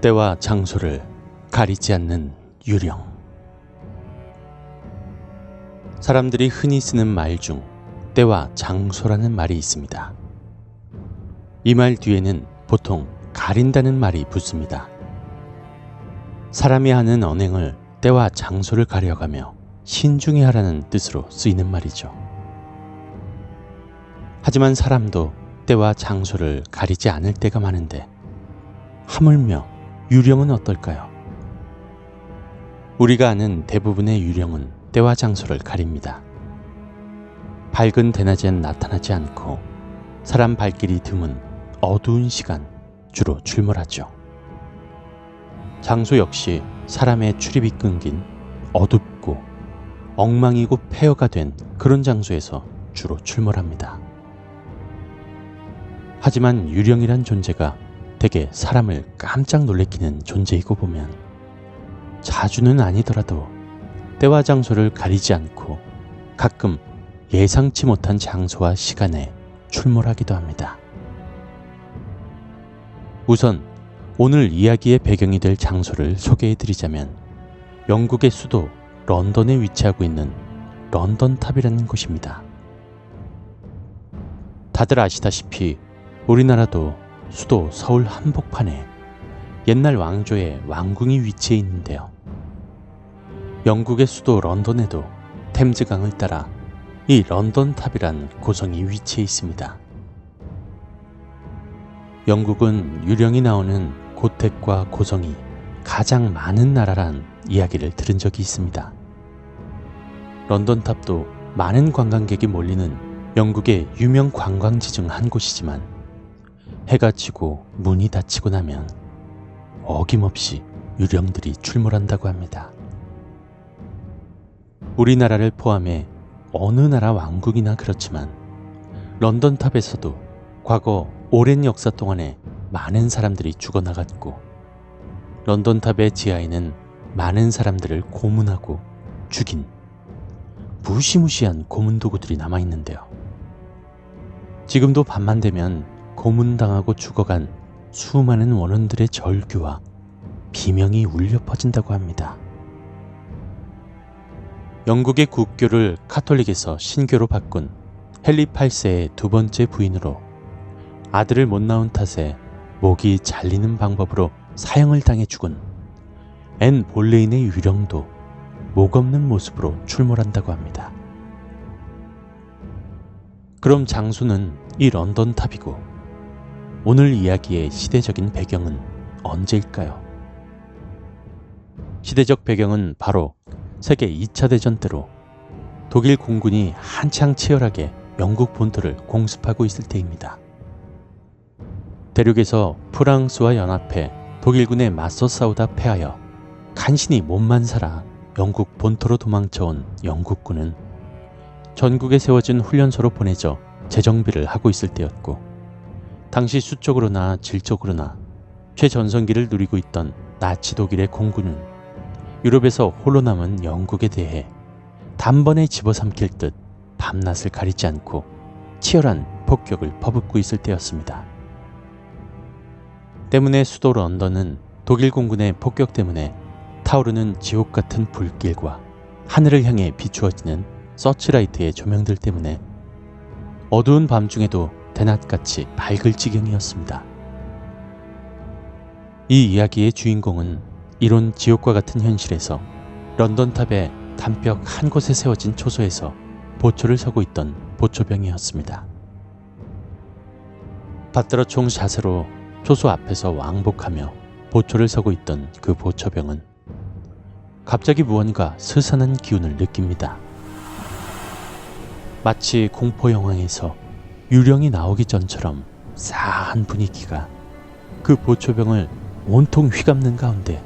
때와 장소를 가리지 않는 유령. 사람들이 흔히 쓰는 말 중 때와 장소라는 말이 있습니다. 이 말 뒤에는 보통 가린다는 말이 붙습니다. 사람이 하는 언행을 때와 장소를 가려가며 신중히 하라는 뜻으로 쓰이는 말이죠. 하지만 사람도 때와 장소를 가리지 않을 때가 많은데 하물며 유령은 어떨까요? 우리가 아는 대부분의 유령은 때와 장소를 가립니다. 밝은 대낮엔 나타나지 않고 사람 발길이 드문 어두운 시간 주로 출몰하죠. 장소 역시 사람의 출입이 끊긴 어둡고 엉망이고 폐허가 된 그런 장소에서 주로 출몰합니다. 하지만 유령이란 존재가 대개 사람을 깜짝 놀래키는 존재이고 보면 자주는 아니더라도 때와 장소를 가리지 않고 가끔 예상치 못한 장소와 시간에 출몰하기도 합니다. 우선 오늘 이야기의 배경이 될 장소를 소개해드리자면 영국의 수도 런던에 위치하고 있는 런던탑이라는 곳입니다. 다들 아시다시피 우리나라도 수도 서울 한복판에 옛날 왕조의 왕궁이 위치해 있는데요. 영국의 수도 런던에도 템즈강을 따라 이 런던탑이란 고성이 위치해 있습니다. 영국은 유령이 나오는 고택과 고성이 가장 많은 나라란 이야기를 들은 적이 있습니다. 런던탑도 많은 관광객이 몰리는 영국의 유명 관광지 중 한 곳이지만 해가 지고 문이 닫히고 나면 어김없이 유령들이 출몰한다고 합니다. 우리나라를 포함해 어느 나라 왕국이나 그렇지만 런던탑에서도 과거 오랜 역사 동안에 많은 사람들이 죽어나갔고 런던탑의 지하에는 많은 사람들을 고문하고 죽인 무시무시한 고문 도구들이 남아있는데요. 지금도 밤만 되면 고문당하고 죽어간 수많은 원혼들의 절규와 비명이 울려 퍼진다고 합니다. 영국의 국교를 카톨릭에서 신교로 바꾼 헨리 8세의 두 번째 부인으로 아들을 못 낳은 탓에 목이 잘리는 방법으로 사형을 당해 죽은 앤 볼레인의 유령도 목 없는 모습으로 출몰한다고 합니다. 그럼 장소는 이 런던탑이고 오늘 이야기의 시대적인 배경은 언제일까요? 시대적 배경은 바로 세계 2차 대전 때로 독일 공군이 한창 치열하게 영국 본토를 공습하고 있을 때입니다. 대륙에서 프랑스와 연합해 독일군에 맞서 싸우다 패하여 간신히 몸만 살아 영국 본토로 도망쳐온 영국군은 전국에 세워진 훈련소로 보내져 재정비를 하고 있을 때였고 당시 수적으로나 질적으로나 최전성기를 누리고 있던 나치 독일의 공군은 유럽에서 홀로 남은 영국에 대해 단번에 집어삼킬 듯 밤낮을 가리지 않고 치열한 폭격을 퍼붓고 있을 때였습니다. 때문에 수도 런던은 독일 공군의 폭격 때문에 타오르는 지옥 같은 불길과 하늘을 향해 비추어지는 서치라이트의 조명들 때문에 어두운 밤중에도 대낮같이 밝을 지경이었습니다. 이 이야기의 주인공은 이런 지옥과 같은 현실에서 런던탑의 담벽 한 곳에 세워진 초소에서 보초를 서고 있던 보초병이었습니다. 받들어 총 자세로 초소 앞에서 왕복하며 보초를 서고 있던 그 보초병은 갑자기 무언가 스산한 기운을 느낍니다. 마치 공포영화에서 유령이 나오기 전처럼 싸한 분위기가 그 보초병을 온통 휘감는 가운데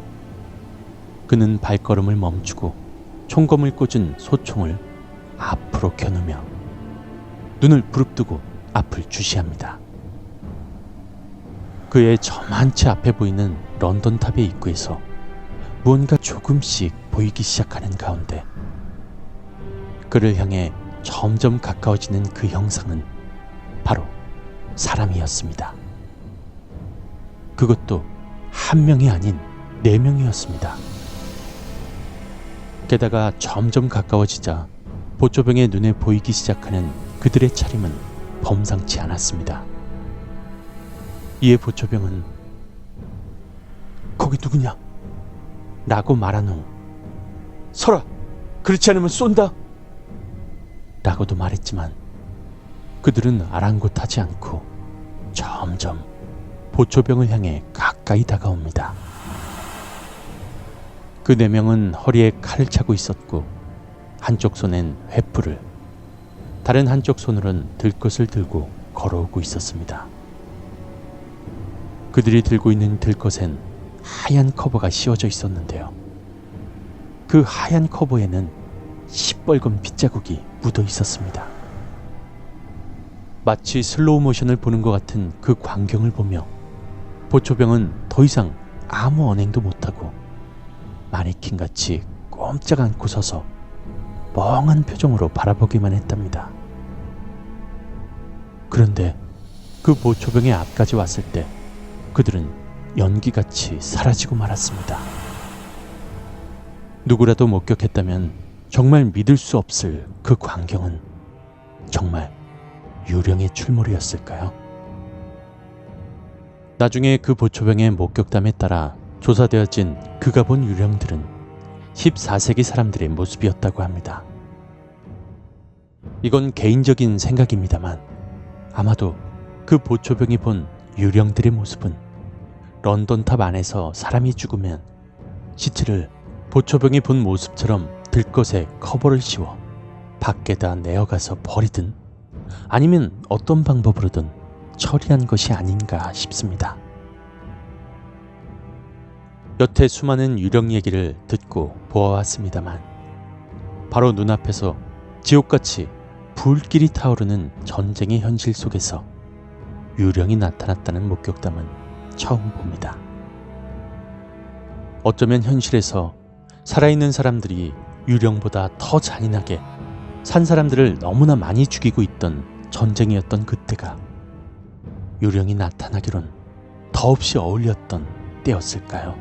그는 발걸음을 멈추고 총검을 꽂은 소총을 앞으로 겨누며 눈을 부릅뜨고 앞을 주시합니다. 그의 저만치 앞에 보이는 런던탑의 입구에서 무언가 조금씩 보이기 시작하는 가운데 그를 향해 점점 가까워지는 그 형상은 바로 사람이었습니다. 그것도 한 명이 아닌 4명이었습니다. 게다가 점점 가까워지자 보초병의 눈에 보이기 시작하는 그들의 차림은 범상치 않았습니다. 이에 보초병은 "거기 누구냐?" 라고 말한 후 "설아, 그렇지 않으면 쏜다!" 라고도 말했지만 그들은 아랑곳하지 않고 점점 보초병을 향해 가까이 다가옵니다. 그 4명은 허리에 칼을 차고 있었고 한쪽 손엔 횃불을, 다른 한쪽 손으론 들것을 들고 걸어오고 있었습니다. 그들이 들고 있는 들것엔 하얀 커버가 씌워져 있었는데요. 그 하얀 커버에는 시뻘건 핏자국이 묻어 있었습니다. 마치 슬로우 모션을 보는 것 같은 그 광경을 보며 보초병은 더 이상 아무 언행도 못하고 마네킹같이 꼼짝 않고 서서 멍한 표정으로 바라보기만 했답니다. 그런데 그 보초병의 앞까지 왔을 때 그들은 연기같이 사라지고 말았습니다. 누구라도 목격했다면 정말 믿을 수 없을 그 광경은 정말 유령의 출몰이었을까요? 나중에 그 보초병의 목격담에 따라 조사되어진 그가 본 유령들은 14세기 사람들의 모습이었다고 합니다. 이건 개인적인 생각입니다만 아마도 그 보초병이 본 유령들의 모습은 런던탑 안에서 사람이 죽으면 시체를 보초병이 본 모습처럼 들것에 커버를 씌워 밖에다 내어가서 버리든 아니면 어떤 방법으로든 처리한 것이 아닌가 싶습니다. 여태 수많은 유령 얘기를 듣고 보아왔습니다만 바로 눈앞에서 지옥같이 불길이 타오르는 전쟁의 현실 속에서 유령이 나타났다는 목격담은 처음 봅니다. 어쩌면 현실에서 살아있는 사람들이 유령보다 더 잔인하게 산 사람들을 너무나 많이 죽이고 있던 전쟁이었던 그때가 유령이 나타나기론 더없이 어울렸던 때였을까요?